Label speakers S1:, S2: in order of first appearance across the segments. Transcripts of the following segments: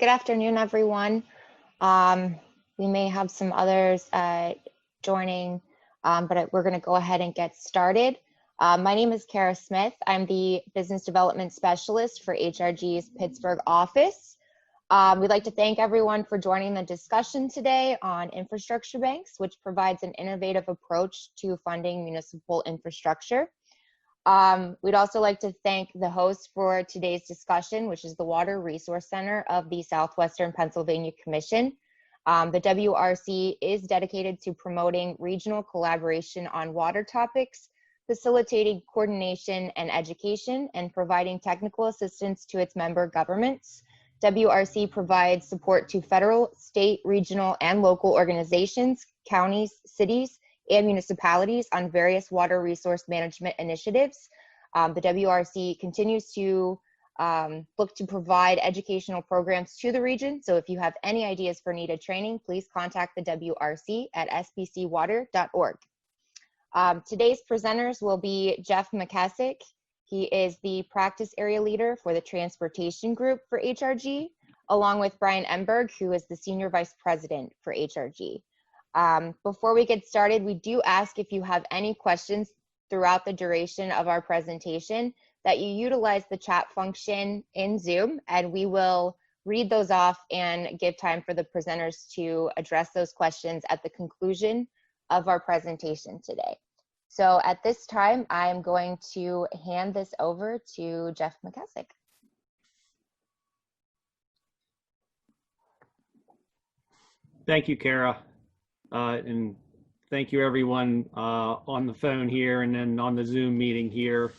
S1: Good afternoon, everyone. We may have some others joining, but we're going to go ahead and get started. My name is Kara Smith. I'm the Business Development Specialist for HRG's Pittsburgh office. We'd like to thank everyone for joining the discussion today on infrastructure banks, which provides an innovative approach to funding municipal infrastructure. We'd also like to thank the host for today's discussion, which is the Water Resource Center of the Southwestern Pennsylvania Commission. The WRC is dedicated to promoting regional collaboration on water topics, facilitating coordination and education, and providing technical assistance to its member governments. WRC provides support to federal, state, regional, and local organizations, counties, cities, and municipalities on various water resource management initiatives. The WRC continues to look to provide educational programs to the region. So if you have any ideas for needed training, please contact the WRC at sbcwater.org. Today's presenters will be Jeff McKessick. He is the practice area leader for the transportation group for HRG, along with Brian Emberg, who is the senior vice president for HRG. Before we get started, we do ask if you have any questions throughout the duration of our presentation that you utilize the chat function in Zoom, and we will read those off and give time for the presenters to address those questions at the conclusion of our presentation today. So at this time, I'm going to hand this over to Jeff McKessick.
S2: Thank you, Kara. And thank you everyone on the phone here and then on the Zoom meeting here,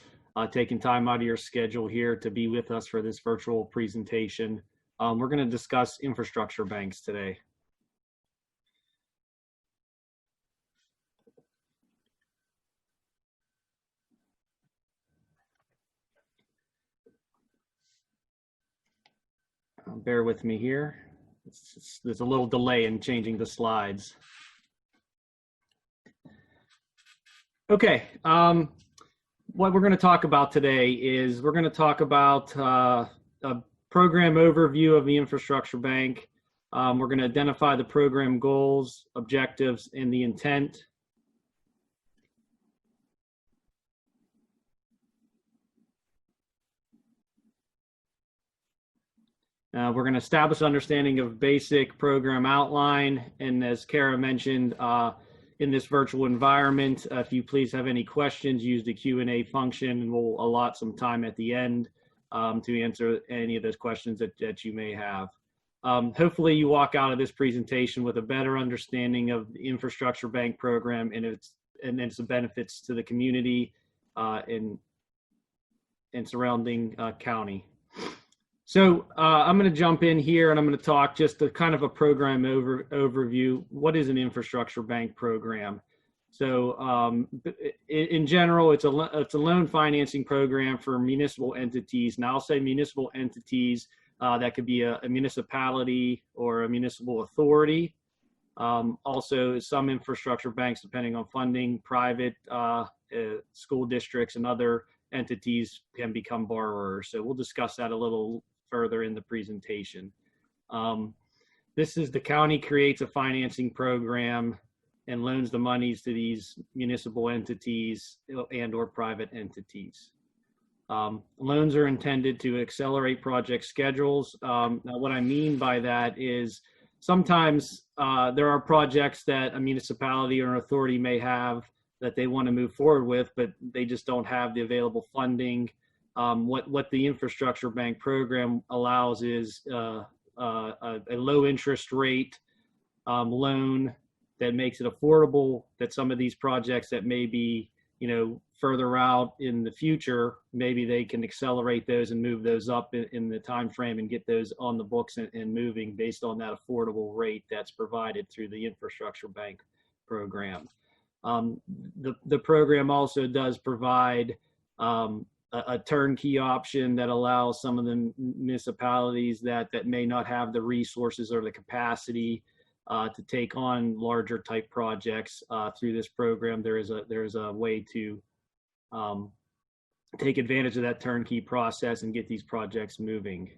S2: taking time out of your schedule here to be with us for this virtual presentation. We're going to discuss infrastructure banks today. Bear with me here. There's a little delay in changing the slides. Okay, what we're going to talk about today is we're going to talk about a program overview of the infrastructure bank. We're going to identify the program goals, objectives, and the intent. We're going to establish understanding of basic program outline, and as Kara mentioned, in this virtual environment, if you please have any questions, use the Q&A function, and we'll allot some time at the end to answer any of those questions that you may have. Hopefully you walk out of this presentation with a better understanding of the infrastructure bank program and its benefits to the community and surrounding county. So I'm going to jump in here and I'm going to talk just a kind of a program overview. What is an infrastructure bank program? So in general, it's a loan financing program for municipal entities. Now I'll say municipal entities that could be a municipality or a municipal authority. Also some infrastructure banks, depending on funding, private school districts and other entities can become borrowers. So we'll discuss that a little further in the presentation. This is the county creates a financing program and loans the monies to these municipal entities and or private entities. Loans are intended to accelerate project schedules. Now what I mean by that is sometimes there are projects that a municipality or an authority may have that they want to move forward with, but they just don't have the available funding. What the infrastructure bank program allows is a low interest rate loan that makes it affordable, that some of these projects that may be, further out in the future, maybe they can accelerate those and move those up in the time frame and get those on the books and moving based on that affordable rate that's provided through the infrastructure bank program. The program also does provide a turnkey option that allows some of the municipalities that may not have the resources or the capacity to take on larger type projects through this program. There is a way to take advantage of that turnkey process and get these projects moving.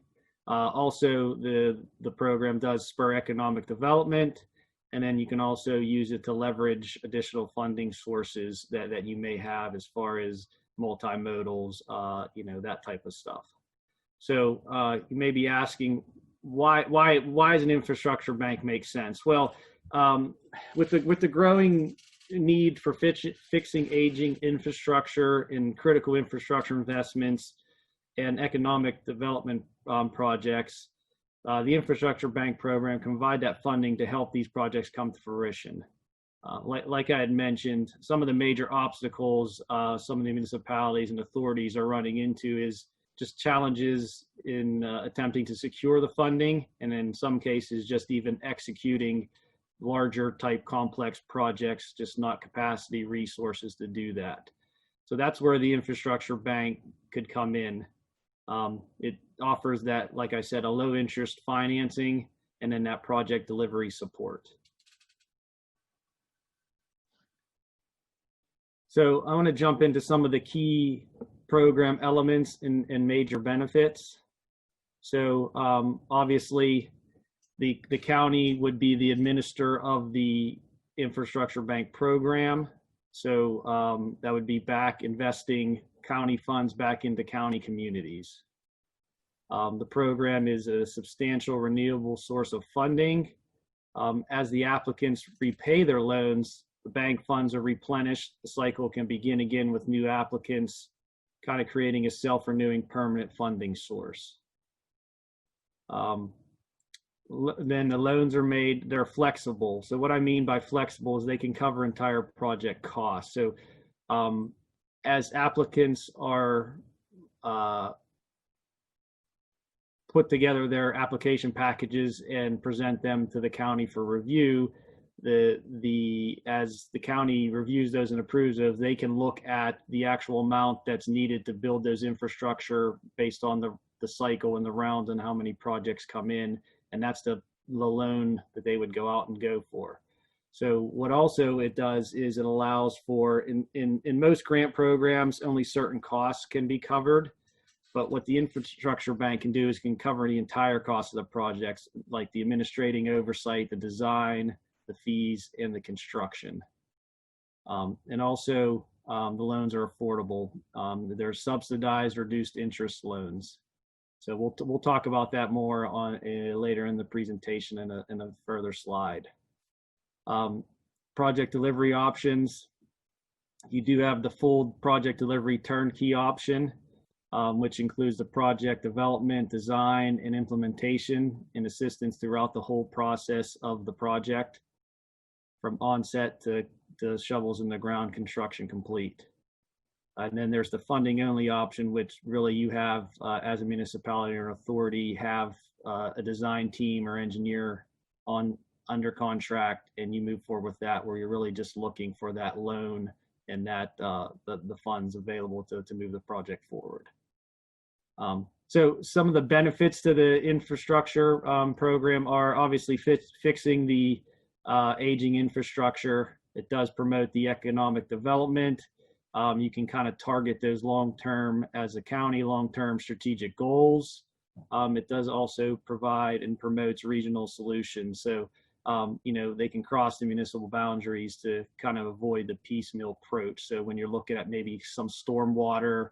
S2: Also, the program does spur economic development, and then you can also use it to leverage additional funding sources that you may have as far as multimodals, that type of stuff. So you may be asking, why does an infrastructure bank make sense? Well, with the growing need for fixing aging infrastructure and critical infrastructure investments and economic development projects, the infrastructure bank program can provide that funding to help these projects come to fruition. Like I had mentioned, some of the major obstacles some of the municipalities and authorities are running into is just challenges in attempting to secure the funding, and in some cases just even executing larger type complex projects, just not capacity resources to do that. So that's where the infrastructure bank could come in. It offers that, like I said, a low interest financing and then that project delivery support. So I want to jump into some of the key program elements and major benefits. So obviously the county would be the administrator of the infrastructure bank program. So that would be back investing county funds back into county communities. The program is a substantial renewable source of funding. As the applicants repay their loans, the bank funds are replenished. The cycle can begin again with new applicants, kind of creating a self-renewing permanent funding source. Then the loans are made, they're flexible. So what I mean by flexible is they can cover entire project costs. So as applicants are put together their application packages and present them to the county for review, as the county reviews those and approves those, they can look at the actual amount that's needed to build those infrastructure based on the cycle and the rounds and how many projects come in, and that's the loan that they would go out and go for. So what also it does is it allows for, in most grant programs, only certain costs can be covered. But what the infrastructure bank can do is can cover the entire cost of the projects, like the administrating oversight, the design, the fees, and the construction. And also the loans are affordable. They're subsidized, reduced interest loans. So we'll talk about that more on later in the presentation in a further slide. Project delivery options. You do have the full project delivery turnkey option, which includes the project development, design, and implementation and assistance throughout the whole process of the project, from onset to shovels in the ground, construction complete. And then there's the funding only option, which really you have as a municipality or authority have a design team or engineer under contract, and you move forward with that, where you're really just looking for that loan and that the funds available to move the project forward. So some of the benefits to the infrastructure program are obviously fixing the aging infrastructure. It does promote the economic development. You can kind of target those long-term, as a county, long-term strategic goals. It does also provide and promotes regional solutions. So, they can cross the municipal boundaries to kind of avoid the piecemeal approach. So when you're looking at maybe some stormwater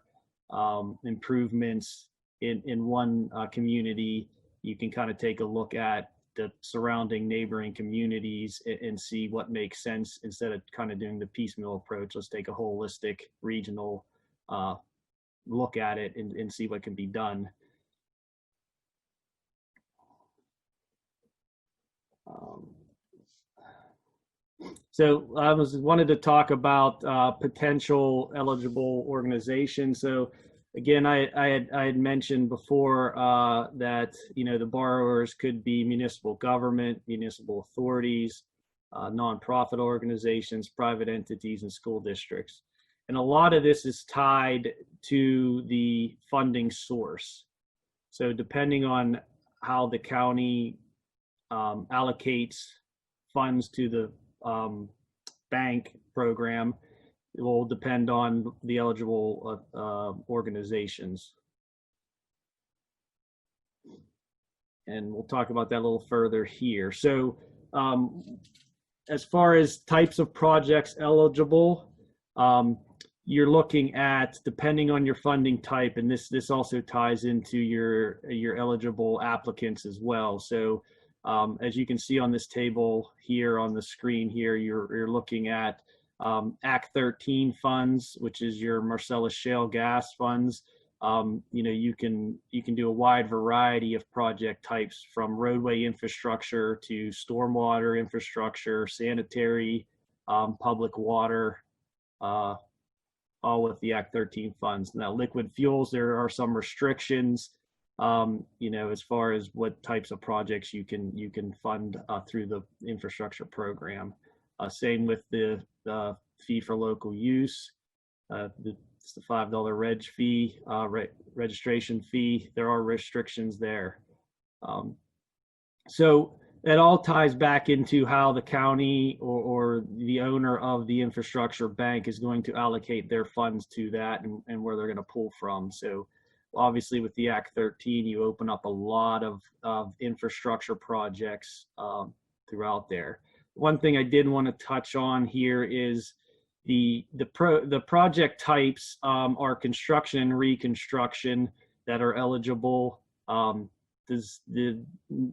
S2: improvements in one community, you can kind of take a look at the surrounding neighboring communities and see what makes sense instead of kind of doing the piecemeal approach. Let's take a holistic regional look at it and see what can be done. So I wanted to talk about potential eligible organizations. So again, I had mentioned before that the borrowers could be municipal government, municipal authorities, nonprofit organizations, private entities, and school districts. And a lot of this is tied to the funding source. So depending on how the county allocates funds to the bank program, it will depend on the eligible organizations. and we'll talk about that a little further here. So as far as types of projects eligible, you're looking at, depending on your funding type, and this also ties into your eligible applicants as well. So as you can see on this table here on the screen here, you're looking at Act 13 funds, which is your Marcellus shale gas funds. You can do a wide variety of project types, from roadway infrastructure to stormwater infrastructure, sanitary, public water, all with the Act 13 funds. Now, liquid fuels, there are some restrictions, as far as what types of projects you can fund through the infrastructure program. Same with the fee for local use. It's the $5 reg fee, registration fee. There are restrictions there. So it all ties back into how the county or the owner of the infrastructure bank is going to allocate their funds to that, and where they're going to pull from. So obviously with the Act 13, you open up a lot of infrastructure projects throughout there. One thing I did want to touch on here is the project types are construction and reconstruction that are eligible.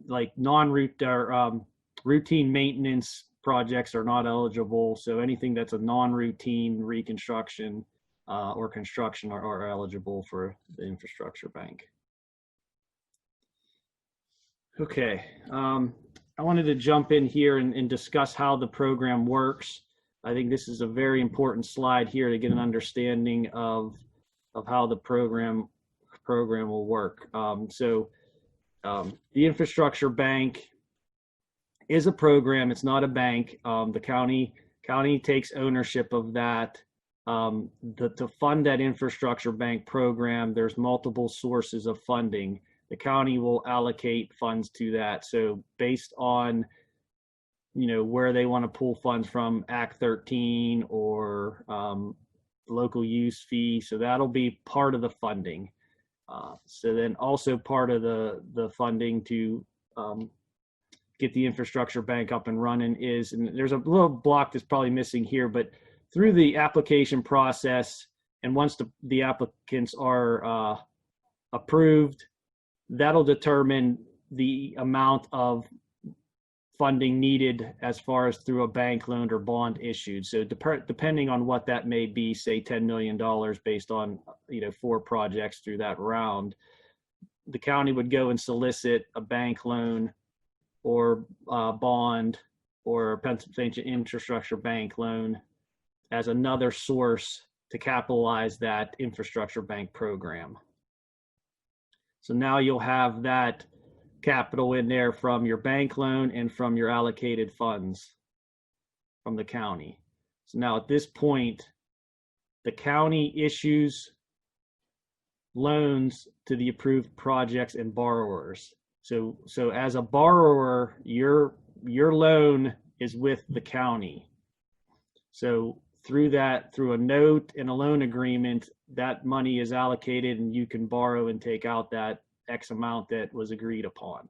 S2: Like routine maintenance projects are not eligible. So anything that's a non-routine reconstruction or construction are eligible for the infrastructure bank. Okay, I wanted to jump in here and discuss how the program works. I think this is a very important slide here to get an understanding of how the program will work. The infrastructure bank is a program. It's not a bank. The county takes ownership of that. To fund that infrastructure bank program, there's multiple sources of funding. The county will allocate funds to that. So based on where they want to pull funds from, Act 13 or local use fee, so that'll be part of the funding. So then also part of the funding to get the infrastructure bank up and running is, and there's a little block that's probably missing here, but through the application process, and once the applicants are approved, that'll determine the amount of funding needed as far as through a bank loan or bond issued. So depending on what that may be, say $10 million based on 4 projects through that round, the county would go and solicit a bank loan or bond or a Pennsylvania infrastructure bank loan as another source to capitalize that infrastructure bank program. So now you'll have that capital in there from your bank loan and from your allocated funds from the county. So now at this point, the county issues loans to the approved projects and borrowers. So as a borrower, your loan is with the county. So through a note and a loan agreement, that money is allocated and you can borrow and take out that X amount that was agreed upon.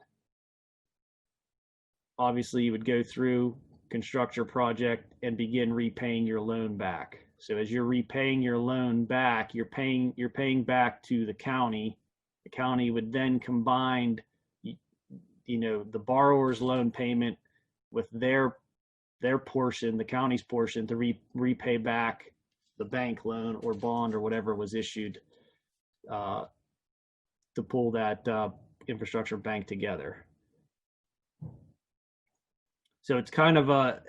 S2: Obviously, you would go through, construct your project, and begin repaying your loan back. So as you're repaying your loan back, you're paying back to the county. The county would then combine, the borrower's loan payment with their portion, the county's portion, to repay back the bank loan or bond or whatever was issued to pull that infrastructure bank together. So it's kind of a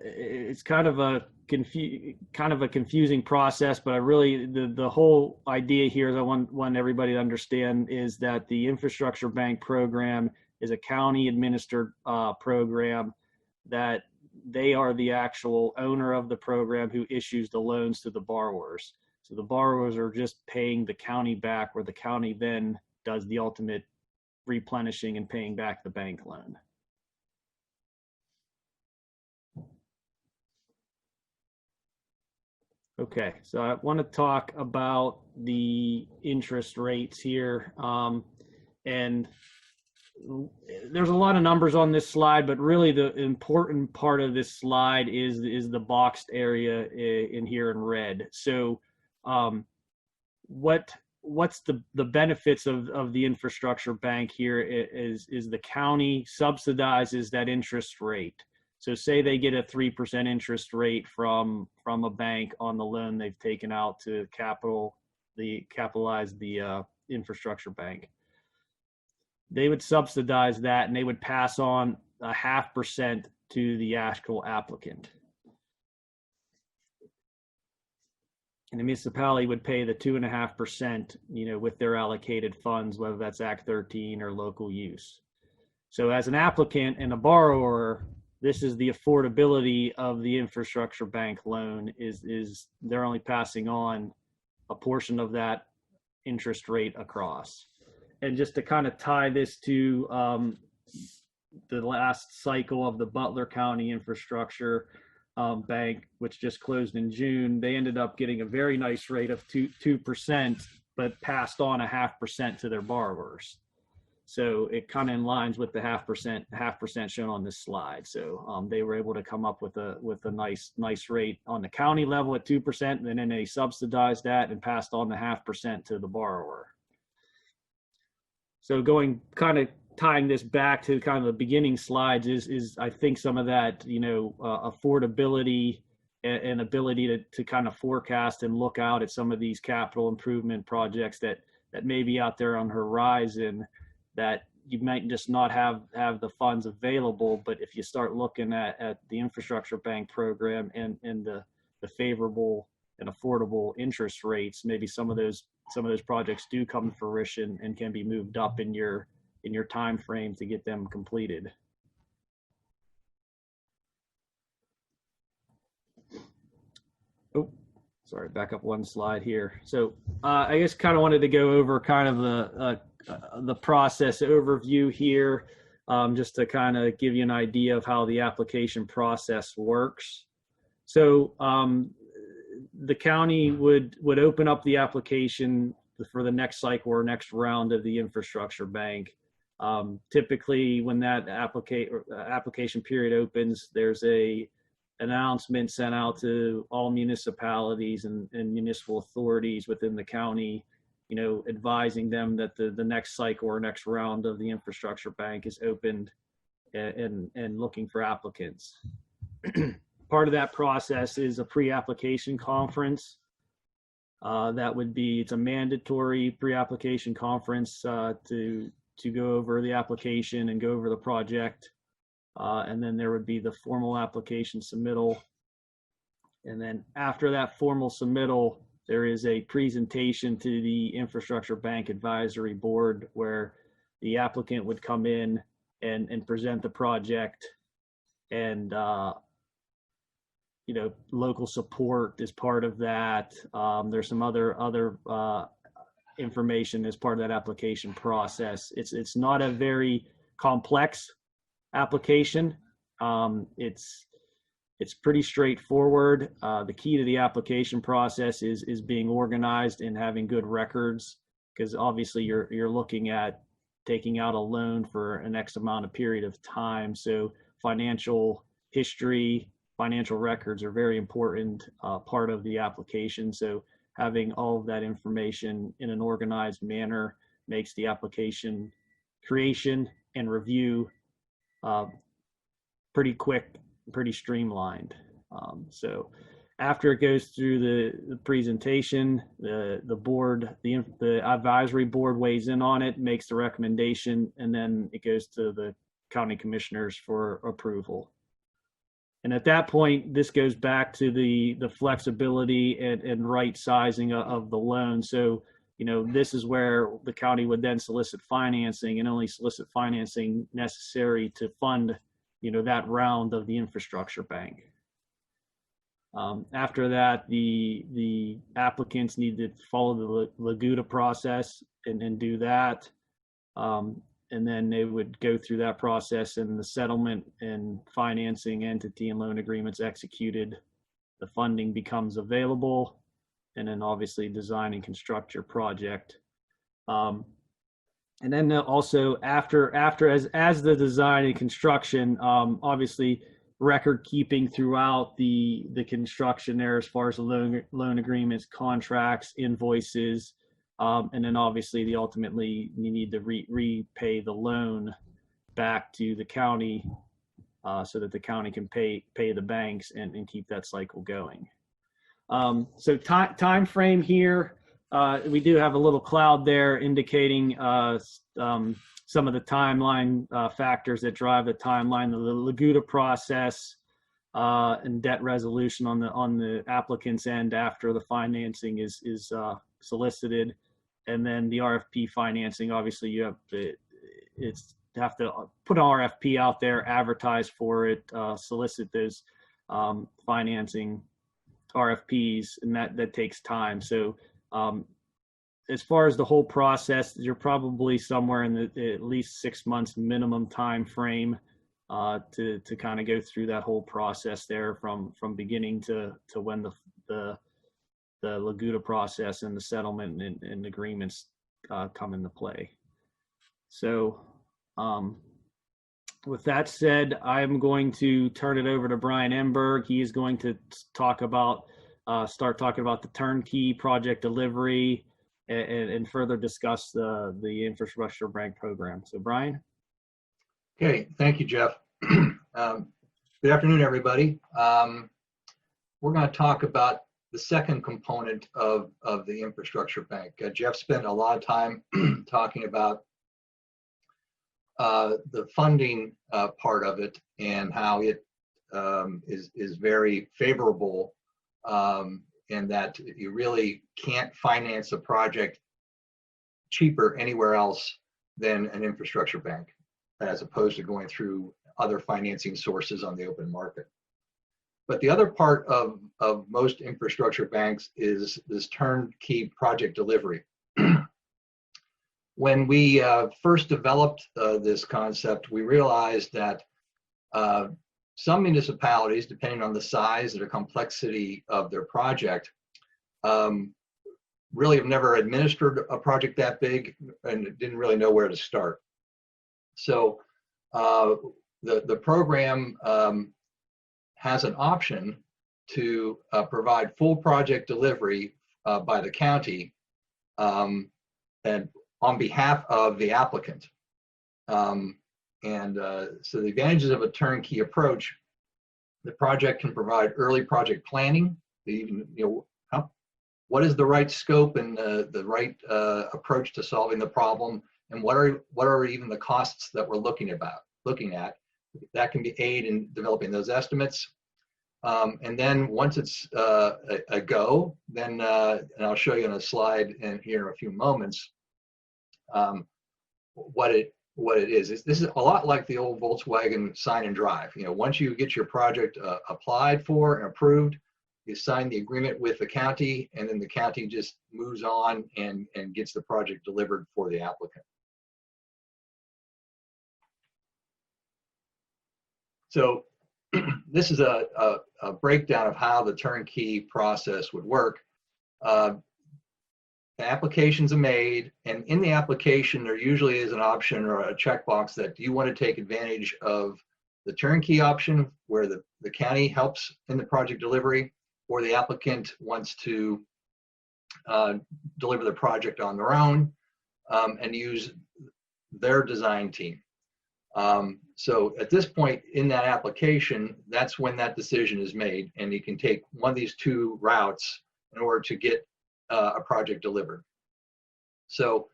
S2: confusing process, but the whole idea here is I want everybody to understand is that the infrastructure bank program is a county administered program, that they are the actual owner of the program who issues the loans to the borrowers. So the borrowers are just paying the county back, where the county then does the ultimate replenishing and paying back the bank loan. Okay, so I want to talk about the interest rates here. And there's a lot of numbers on this slide, but really the important part of this slide is the boxed area in here in red. So what's the benefits of the infrastructure bank here is the county subsidizes that interest rate. So say they get a 3% interest rate from a bank on the loan they've taken out to capitalize the infrastructure bank. They would subsidize that, and they would pass on 0.5% to the actual applicant. And the municipality would pay the 2.5%, with their allocated funds, whether that's Act 13 or local use. So as an applicant and a borrower, this is the affordability of the infrastructure bank loan is they're only passing on a portion of that interest rate across. And just to kind of tie this to the last cycle of the Butler County infrastructure bank, which just closed in June, they ended up getting a very nice rate of 2%, but passed on 0.5% to their borrowers. So it kind of aligns with the 0.5% shown on this slide. So they were able to come up with a nice rate on the county level at 2%, and then they subsidized that and passed on the 0.5% to the borrower. So tying this back to kind of the beginning slides is I think some of that, affordability and ability to kind of forecast and look out at some of these capital improvement projects that may be out there on the horizon that you might just not have the funds available. But if you start looking at the infrastructure bank program and the favorable and affordable interest rates, maybe some of those projects do come to fruition and can be moved up in your time frame to get them completed. Oh, sorry, back up one slide here. So I just kind of wanted to go over kind of the process overview here, just to kind of give you an idea of how the application process works. So the county would open up the application for the next cycle or next round of the infrastructure bank. Typically, when that application period opens, there's an announcement sent out to all municipalities and municipal authorities within the county, advising them that the next cycle or next round of the infrastructure bank is opened and looking for applicants. Part of that process is a pre-application conference. It's a mandatory pre-application conference to go over the application and go over the project. And then there would be the formal application submittal. And then after that formal submittal, there is a presentation to the Infrastructure Bank Advisory Board where the applicant would come in and present the project, and local support is part of that. There's some other information as part of that application process. It's not a very complex application. It's pretty straightforward. The key to the application process is being organized and having good records, because obviously you're looking at taking out a loan for an X amount of period of time. So financial history, financial records are very important part of the application. So having all of that information in an organized manner makes the application creation and review pretty quick, pretty streamlined. So after it goes through the presentation, the advisory board weighs in on it, makes the recommendation, and then it goes to the county commissioners for approval. And at that point, this goes back to the flexibility and right sizing of the loan. So, this is where the county would then solicit financing, and only solicit financing necessary to fund, that round of the infrastructure bank. After that, the applicants need to follow the LAGUDA process and do that. And then they would go through that process, and the settlement and financing entity and loan agreements executed. The funding becomes available, and then obviously design and construct your project. And then also after as the design and construction, obviously record keeping throughout the construction there as far as the loan agreements, contracts, invoices, and then obviously ultimately you need to repay the loan back to the county, so that the county can pay the banks and keep that cycle going. So time frame here. We do have a little cloud there indicating some of the timeline factors that drive the timeline, the Laguda process, and debt resolution on the applicant's end after the financing is solicited, and then the RFP financing. Obviously, you have to put an RFP out there, advertise for it, solicit those financing RFPs, and that takes time. So as far as the whole process, you're probably somewhere in the at least 6 months minimum time frame to kind of go through that whole process there from beginning to when the Laguda process and the settlement and agreements come into play. So with that said, I'm going to turn it over to Brian Emberg. He is going to start talking about the turnkey project delivery and further discuss the infrastructure bank program. So Brian.
S3: Okay, thank you, Jeff. Good afternoon, everybody. We're going to talk about the second component of the infrastructure bank. Jeff spent a lot of time talking about the funding part of it and how it is very favorable, and that you really can't finance a project cheaper anywhere else than an infrastructure bank, as opposed to going through other financing sources on the open market. But the other part of most infrastructure banks is this turnkey project delivery. When we first developed this concept, we realized that some municipalities, depending on the size or complexity of their project, really have never administered a project that big and didn't really know where to start. So the program has an option to provide full project delivery by the county and on behalf of the applicant. So the advantages of a turnkey approach: the project can provide early project planning, even, what is the right scope and the right approach to solving the problem, and what are even the costs that we're looking at. That can be aid in developing those estimates. And then once it's a go, then and I'll show you on a slide here in a few moments what it is. This is a lot like the old Volkswagen sign and drive. Once you get your project applied for and approved, you sign the agreement with the county, and then the county just moves on and gets the project delivered for the applicant. So this is a breakdown of how the turnkey process would work. The applications are made, and in the application there usually is an option or a checkbox that do you want to take advantage of the turnkey option, where the county helps in the project delivery, or the applicant wants to deliver the project on their own and use their design team. So at this point in that application, that's when that decision is made, and you can take one of these two routes in order to get a project delivered. So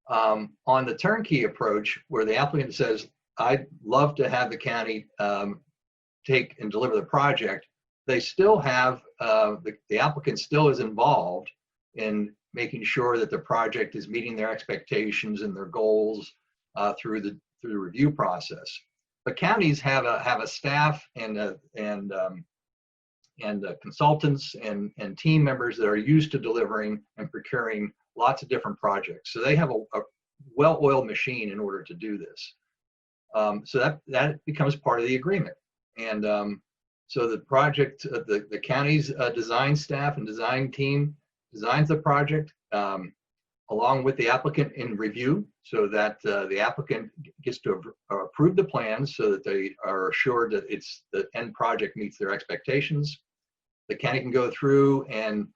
S3: on the turnkey approach, where the applicant says, I'd love to have the county take and deliver the project, they still have, the applicant still is involved in making sure that the project is meeting their expectations and their goals through the review process. But counties have a staff and consultants and team members that are used to delivering and procuring lots of different projects. So they have a well-oiled machine in order to do this. So that becomes part of the agreement. And so the project, the county's design staff and design team designs the project. along with the applicant in review, so that the applicant gets to approve the plans so that they are assured that the end project meets their expectations. The county can go through and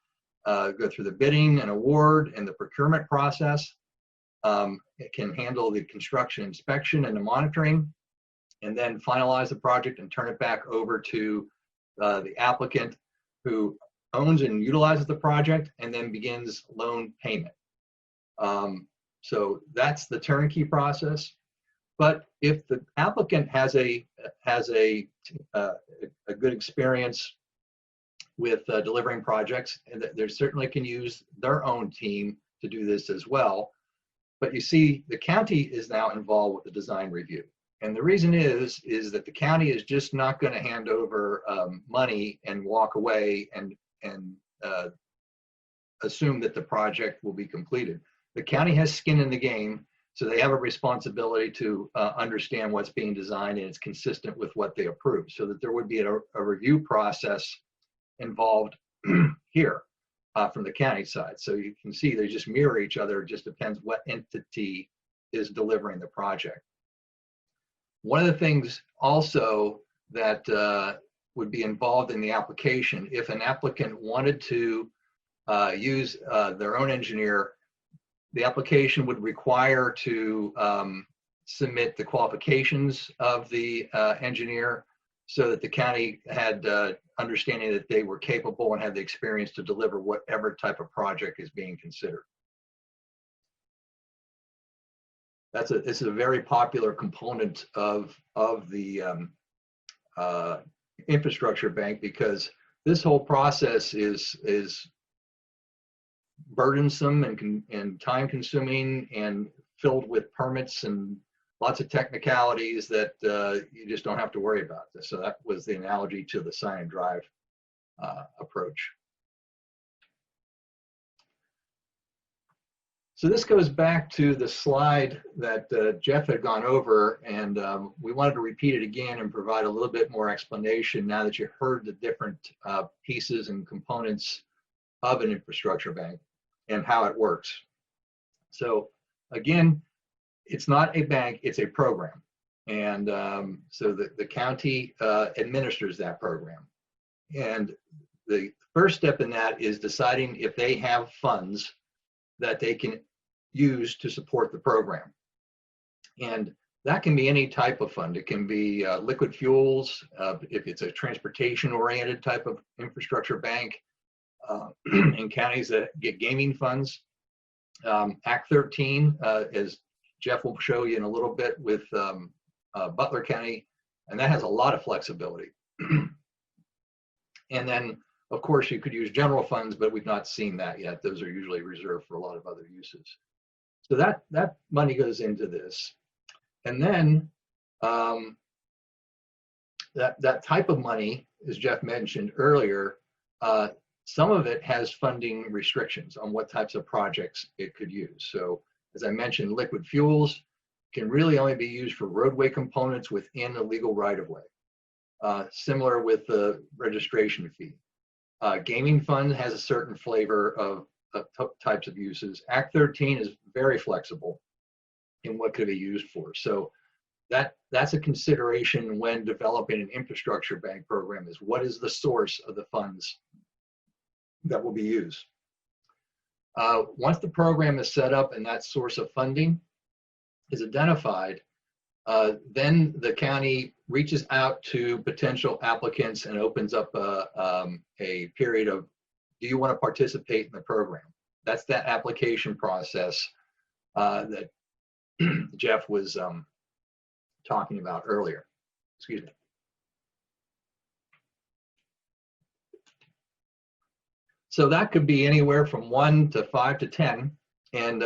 S3: go through the bidding and award and the procurement process. It can handle the construction inspection and the monitoring, and then finalize the project and turn it back over to the applicant, who owns and utilizes the project and then begins loan payment. So that's the turnkey process. But if the applicant has a good experience with delivering projects, and they certainly can use their own team to do this as well. But you see, the county is now involved with the design review. And the reason is that the county is just not going to hand over money and walk away and assume that the project will be completed. The county has skin in the game, so they have a responsibility to understand what's being designed and it's consistent with what they approve, so that there would be a review process involved here from the county side. So you can see they just mirror each other. It just depends what entity is delivering the project. One of the things also that would be involved in the application, if an applicant wanted to use their own engineer, the application would require to submit the qualifications of the engineer, so that the county had understanding that they were capable and had the experience to deliver whatever type of project is being considered. This is a very popular component of the infrastructure bank, because this whole process is burdensome and time consuming and filled with permits and lots of technicalities that you just don't have to worry about. So that was the analogy to the sign and drive approach. So this goes back to the slide that Jeff had gone over, and we wanted to repeat it again and provide a little bit more explanation now that you heard the different pieces and components of an infrastructure bank and how it works. So again, it's not a bank, it's a program. And so the county administers that program. And the first step in that is deciding if they have funds that they can use to support the program. And that can be any type of fund. It can be liquid fuels, if it's a transportation-oriented type of infrastructure bank, in counties that get gaming funds. Act 13, as Jeff will show you in a little bit, with Butler County, and that has a lot of flexibility. And then, of course, you could use general funds, but we've not seen that yet. Those are usually reserved for a lot of other uses. So that money goes into this. And then that type of money, as Jeff mentioned earlier, some of it has funding restrictions on what types of projects it could use. So as I mentioned, liquid fuels can really only be used for roadway components within a legal right-of-way. Similar with the registration fee. Gaming fund has a certain flavor of types of uses. Act 13 is very flexible in what could be used for. So that's a consideration when developing an infrastructure bank program, is what is the source of the funds that will be used. Once the program is set up and that source of funding is identified, then the county reaches out to potential applicants and opens up a period of, do you want to participate in the program? That's that application process that Jeff was talking about earlier. Excuse me. So that could be anywhere from 1 to 5 to 10, and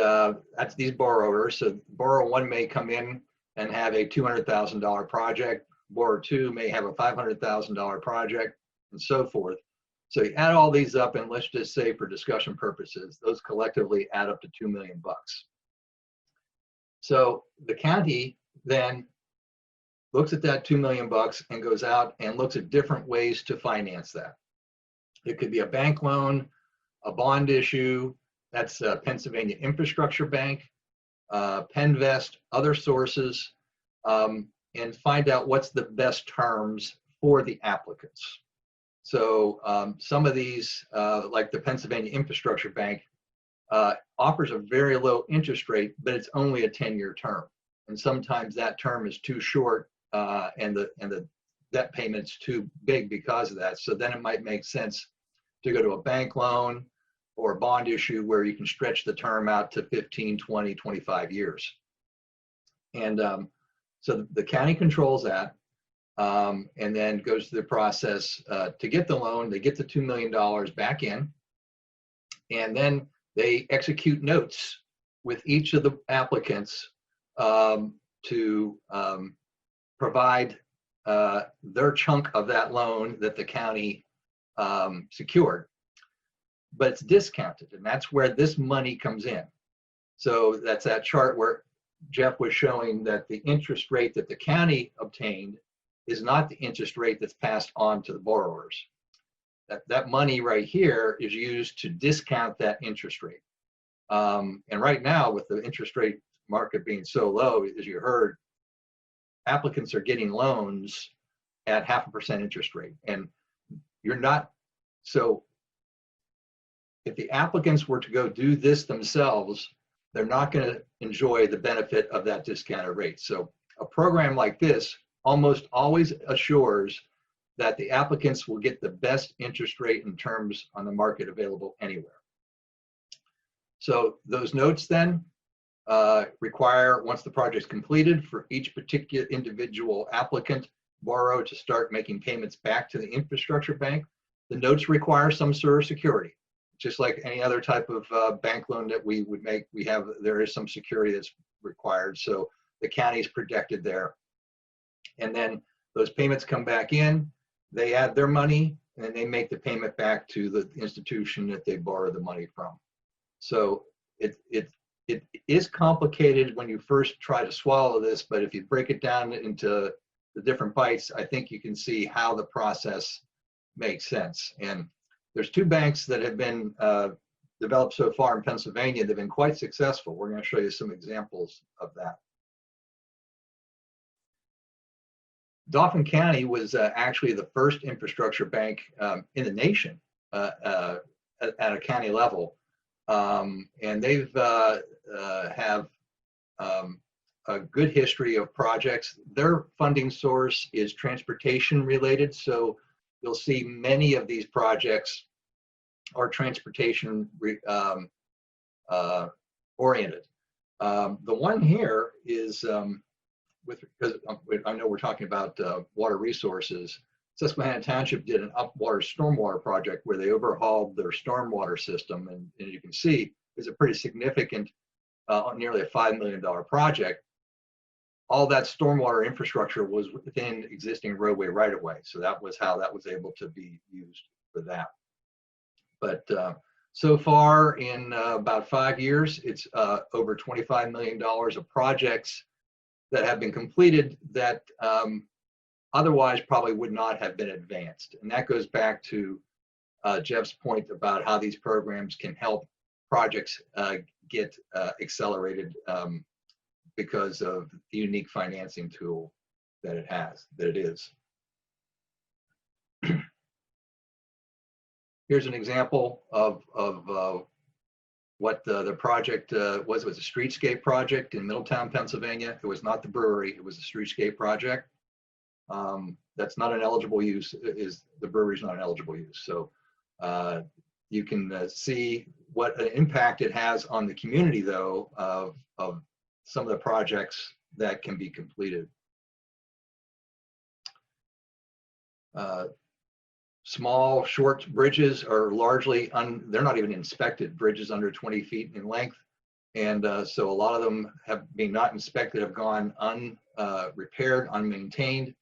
S3: that's these borrowers. So borrower 1 may come in and have a $200,000 project. Borrower 2 may have a $500,000 project, and so forth. So you add all these up, and let's just say for discussion purposes, those collectively add up to $2 million. So the county then looks at that $2 million and goes out and looks at different ways to finance that. It could be a bank loan, a bond issue, That's Pennsylvania Infrastructure Bank, Penvest, other sources, and find out what's the best terms for the applicants. So some of these, like the Pennsylvania Infrastructure Bank, offers a very low interest rate, but it's only a 10-year term. And sometimes that term is too short and the debt payment's too big because of that. So then it might make sense to go to a bank loan or a bond issue where you can stretch the term out to 15, 20, 25 years. And so the county controls that and then goes through the process to get the loan. They get the $2 million back in, and then they execute notes with each of the applicants to provide their chunk of that loan that the county secured. But it's discounted, and that's where this money comes in. So that's that chart where Jeff was showing that the interest rate that the county obtained is not the interest rate that's passed on to the borrowers. That money right here is used to discount that interest rate. And right now, with the interest rate market being so low, as you heard, applicants are getting loans at 0.5% interest rate. And you're not, so if the applicants were to go do this themselves, they're not going to enjoy the benefit of that discounted rate. So a program like this almost always assures that the applicants will get the best interest rate and terms on the market available anywhere. So those notes then require, once the project is completed, for each particular individual applicant borrower to start making payments back to the infrastructure bank. The notes require some sort of security. Just like any other type of bank loan that we would make, there is some security that's required. So the county is protected there. And then those payments come back in, they add their money, and then they make the payment back to the institution that they borrowed the money from. So it is complicated when you first try to swallow this, but if you break it down into the different bites, I think you can see how the process makes sense. And there's two banks that have been developed so far in Pennsylvania that have been quite successful. We're going to show you some examples of that. Dauphin County was actually the first infrastructure bank in the nation at a county level. And they've have a good history of projects. Their funding source is transportation related. So you'll see many of these projects are transportation oriented. The one here is because I know we're talking about water resources. Susquehanna Township did an upwater stormwater project where they overhauled their stormwater system, and you can see it's a pretty significant, nearly a $5 million project. All that stormwater infrastructure was within existing roadway right-of-way, so that was how that was able to be used for that. But so far in about 5 years, it's over $25 million of projects that have been completed that otherwise probably would not have been advanced. And that goes back to Jeff's point about how these programs can help projects get accelerated because of the unique financing tool that it is. Here's an example of what the project was. It was a streetscape project in Middletown, Pennsylvania. It was not the brewery, it was a streetscape project. That's not an eligible use, the brewery is not an eligible use. So you can see what an impact it has on the community though of some of the projects that can be completed. Small, short bridges are largely, they're not even inspected, bridges under 20 feet in length. And so a lot of them being not inspected have gone unrepaired, unmaintained,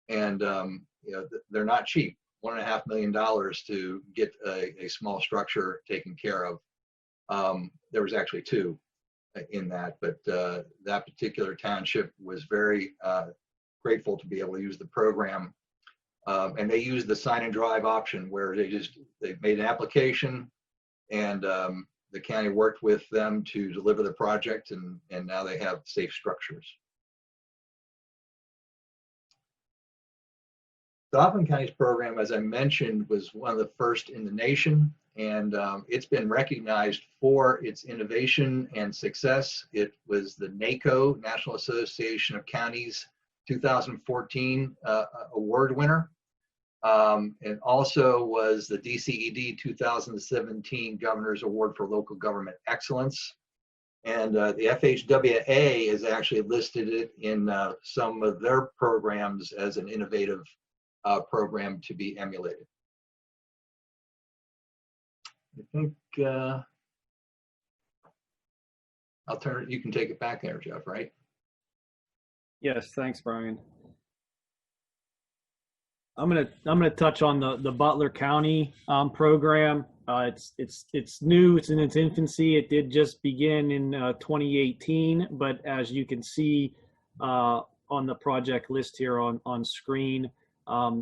S3: and you know, they're not cheap. $1.5 million to get a small structure taken care of. There was actually two in that, but that particular township was very grateful to be able to use the program. And they used the sign and drive option where they made an application and the county worked with them to deliver the project, and now they have safe structures. Dauphin County's program, as I mentioned, was one of the first in the nation, and it's been recognized for its innovation and success. It was the NACO, National Association of Counties, 2014 award winner. And also was the DCED 2017 Governor's Award for Local Government Excellence. And the FHWA has actually listed it in some of their programs as an innovative program to be emulated. I think I'll turn it, you can take it back there, Jeff, right?
S2: Yes, thanks, Brian. I'm gonna touch on the Butler County program. It's new. It's in its infancy. It did just begin in 2018, but as you can see on the project list here on screen,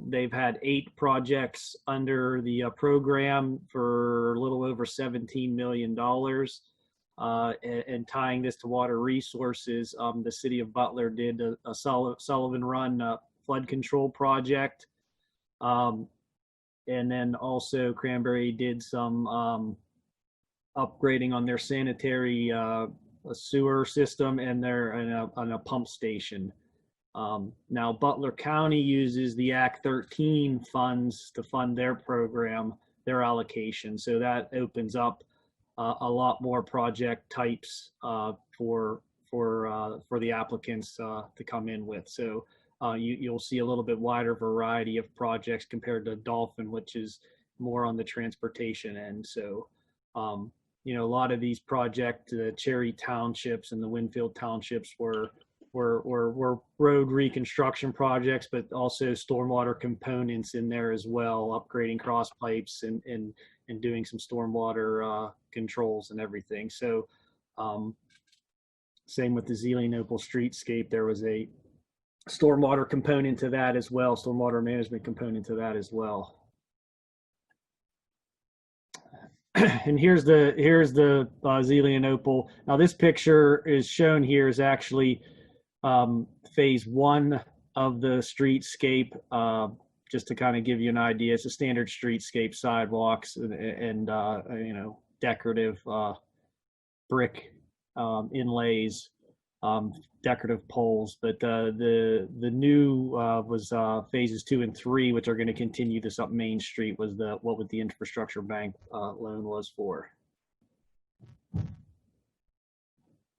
S2: they've had 8 projects under the program for a little over $17 million. And tying this to water resources, the city of Butler did a Sullivan Run flood control project. And then also Cranberry did some upgrading on their sanitary sewer system and on a pump station. Now Butler County uses the Act 13 funds to fund their program, their allocation. So that opens up a lot more project types for the applicants to come in with. So you'll see a little bit wider variety of projects compared to Dauphin, which is more on the transportation end. So, you know, a lot of these projects, the Cherry Townships and the Winfield Townships were road reconstruction projects, but also stormwater components in there as well, upgrading cross pipes and doing some stormwater controls and everything. So same with the Zelienople streetscape, there was a stormwater component to that as well, stormwater management component to that as well. And here's the Zelienople. Now this picture is shown here is actually phase 1 of the streetscape. Just to kind of give you an idea, it's a standard streetscape, sidewalks and you know, decorative brick inlays, decorative poles. But the new was phases 2 and 3, which are going to continue this up Main Street, was what the infrastructure bank loan was for.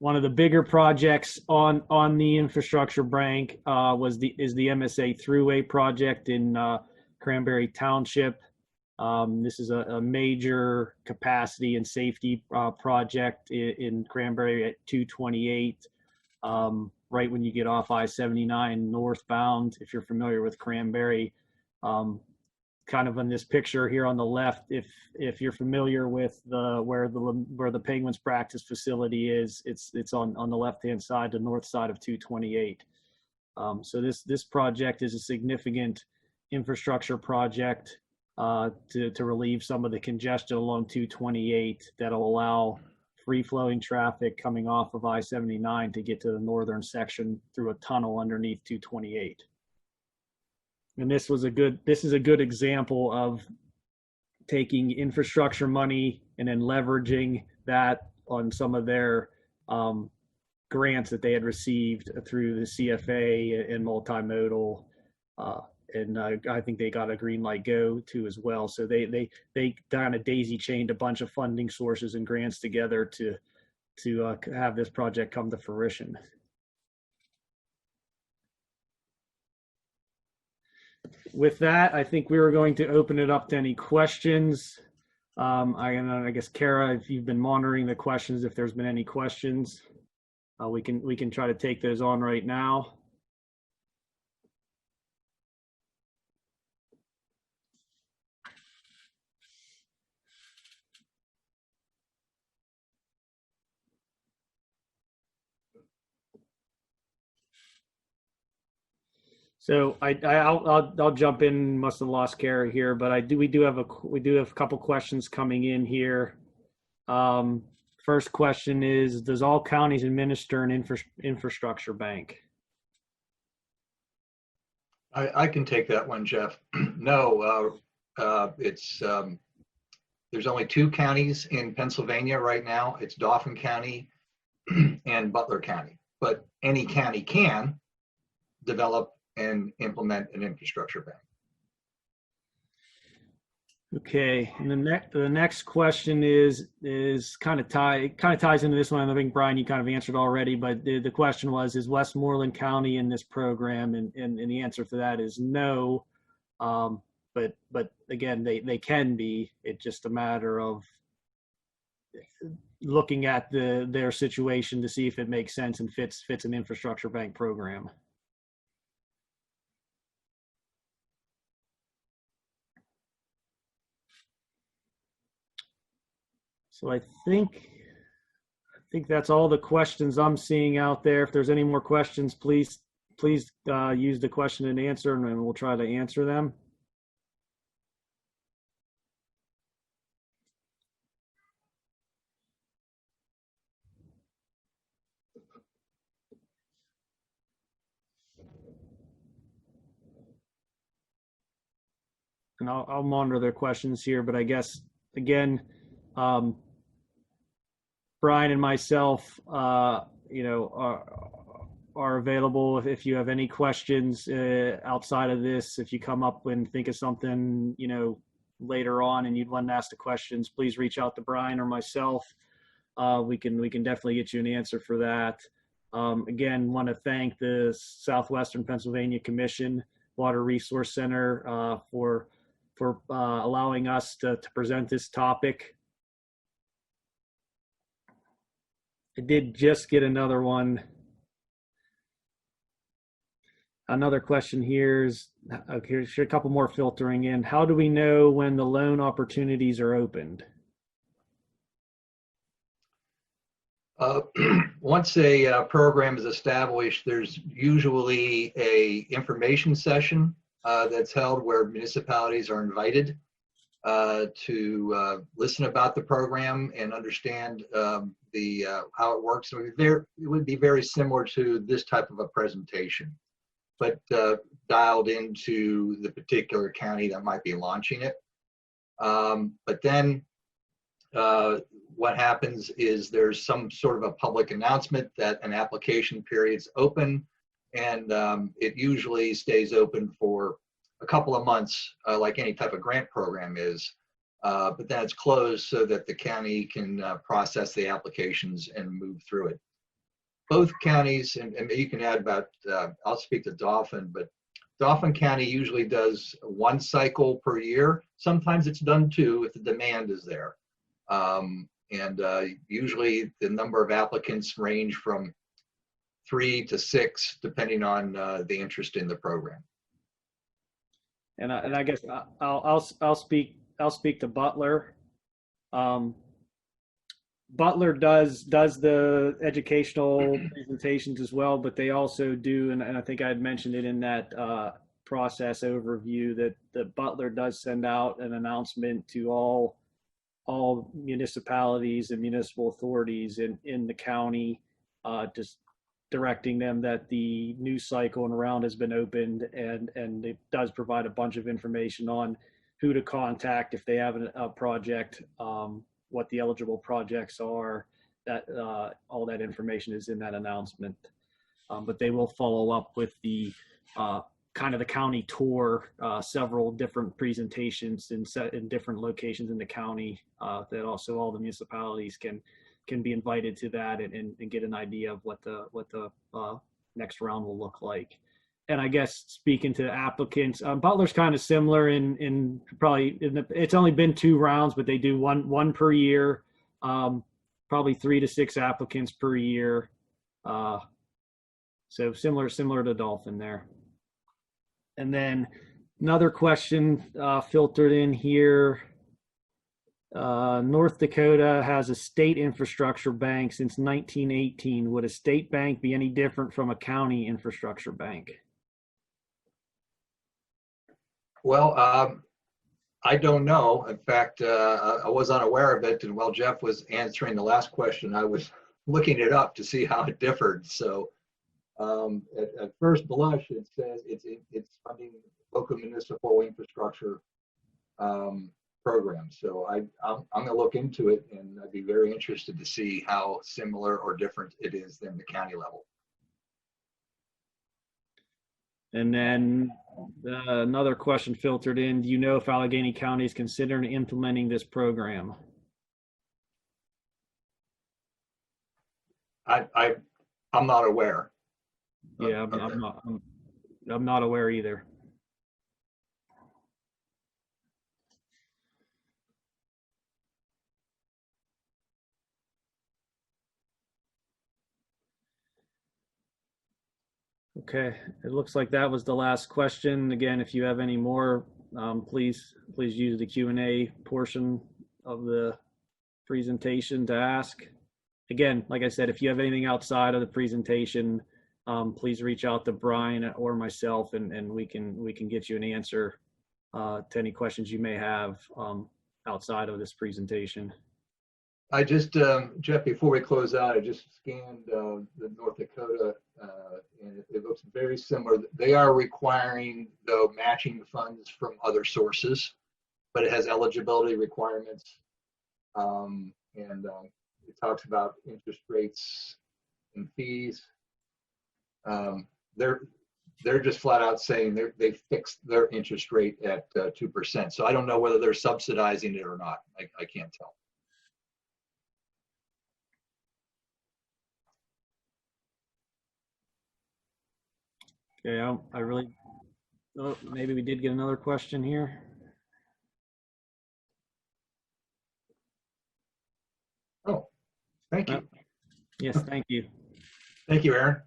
S2: One of the bigger projects on the infrastructure bank is the MSA Thruway project in Cranberry Township. This is a major capacity and safety project in Cranberry at 228, right when you get off I-79 northbound. If you're familiar with Cranberry, kind of in this picture here on the left, if you're familiar with where the Penguins practice facility is, it's on the left-hand side, the north side of 228. So this project is a significant infrastructure project to relieve some of the congestion along 228 that'll allow free-flowing traffic coming off of I-79 to get to the northern section through a tunnel underneath 228. And this is a good example of taking infrastructure money and then leveraging that on some of their grants that they had received through the CFA and multimodal. And I think they got a green light go too as well. So they kind of daisy chained a bunch of funding sources and grants together to have this project come to fruition. With that, I think we were going to open it up to any questions. I guess Kara, if you've been monitoring the questions, if there's been any questions, we can try to take those on right now. So I'll jump in. Must have lost Kara here, but we do have a couple questions coming in here. First question is, does all counties administer an infrastructure bank?
S3: I can take that one, Jeff. No, there's only 2 counties in Pennsylvania right now. It's Dauphin County and Butler County. But any county can develop and implement an infrastructure bank.
S2: Okay, and the next question is kind of ties into this one. I think Brian, you kind of answered already, but the question was, is Westmoreland County in this program? And the answer to that is no. But again, they can be. It's just a matter of looking at their situation to see if it makes sense and fits an infrastructure bank program. So I think that's all the questions I'm seeing out there. If there's any more questions, please use the question and answer, and then we'll try to answer them. And I'll monitor their questions here, but I guess, again, Brian and myself, are available if you have any questions outside of this. If you come up and think of something, later on and you'd want to ask the questions, please reach out to Brian or myself. We can definitely get you an answer for that. Again, want to thank the Southwestern Pennsylvania Commission Water Resource Center for allowing us to present this topic. I did just get another one. Another question here is, here's a couple more filtering in. How do we know when the loan opportunities are opened?
S3: Once a program is established, there's usually a information session that's held where municipalities are invited to listen about the program and understand how it works. It would be very similar to this type of a presentation, but dialed into the particular county that might be launching it. But then what happens is there's some sort of a public announcement that an application period's open, and it usually stays open for a couple of months, like any type of grant program is. But then it's closed so that the county can process the applications and move through it. Both counties, and you can add about, I'll speak to Dauphin, but Dauphin County usually does 1 cycle per year. Sometimes it's done 2 if the demand is there. Usually the number of applicants range from 3 to 6, depending on the interest in the program.
S2: And I guess I'll speak to Butler. Butler does the educational presentations as well, but they also do, and I think I had mentioned it in that process overview, that Butler does send out an announcement to all municipalities and municipal authorities in the county, just directing them that the news cycle and round has been opened, and it does provide a bunch of information on who to contact if they have a project, what the eligible projects are. That all that information is in that announcement. But they will follow up with the kind of the county tour, several different presentations in different locations in the county, that also all the municipalities can be invited to that and get an idea of what the next round will look like. And I guess speaking to applicants, Butler's kind of similar in it's only been 2 rounds, but they do one per year, probably 3 to 6 applicants per year. So similar to Dauphin there. And then another question filtered in here. North Dakota has a state infrastructure bank since 1918. Would a state bank be any different from a county infrastructure bank?
S3: Well, I don't know. In fact, I was unaware of it, and while Jeff was answering the last question, I was looking it up to see how it differed. So at first blush, it says it's funding local municipal infrastructure program. So I'm going to look into it, and I'd be very interested to see how similar or different it is than the county level.
S2: And then another question filtered in, do you know if Allegheny County is considering implementing this program?
S3: I'm not aware.
S2: Yeah, I'm not aware either. Okay, it looks like that was the last question. Again, if you have any more, please use the Q&A portion of the presentation to ask. Again, like I said, if you have anything outside of the presentation, please reach out to Brian or myself, and we can get you an answer to any questions you may have outside of this presentation.
S3: I just, Jeff, before we close out, I just scanned the North Dakota, and it looks very similar. They are requiring, though, matching funds from other sources, but it has eligibility requirements. It talks about interest rates and fees. They're just flat out saying they fixed their interest rate at 2%. So I don't know whether they're subsidizing it or not. I can't tell.
S2: Okay, oh, maybe we did get another question here.
S3: Oh, thank you.
S2: Yes, thank you.
S3: Thank you, Aaron.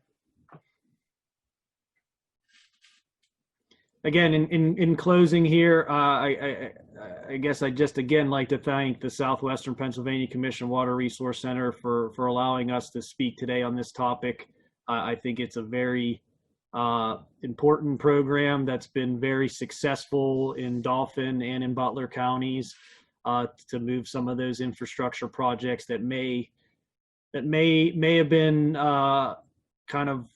S2: Again, in closing here, I guess I just again like to thank the Southwestern Pennsylvania Commission Water Resource Center for allowing us to speak today on this topic. I think it's a very important program that's been very successful in Dauphin and in Butler counties to move some of those infrastructure projects that may have been kind of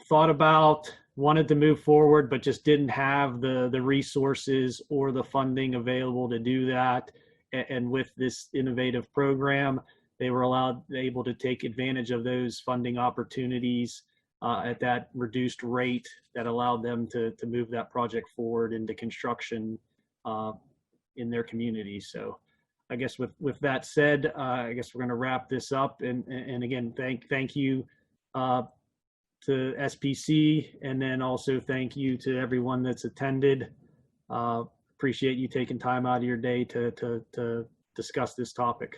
S2: thought about, wanted to move forward, but just didn't have the resources or the funding available to do that. And with this innovative program, they were able to take advantage of those funding opportunities at that reduced rate that allowed them to move that project forward into construction in their community. So I guess with that said, I guess we're going to wrap this up. And again, thank you to SPC, and then also thank you to everyone that's attended. Appreciate you taking time out of your day to discuss this topic.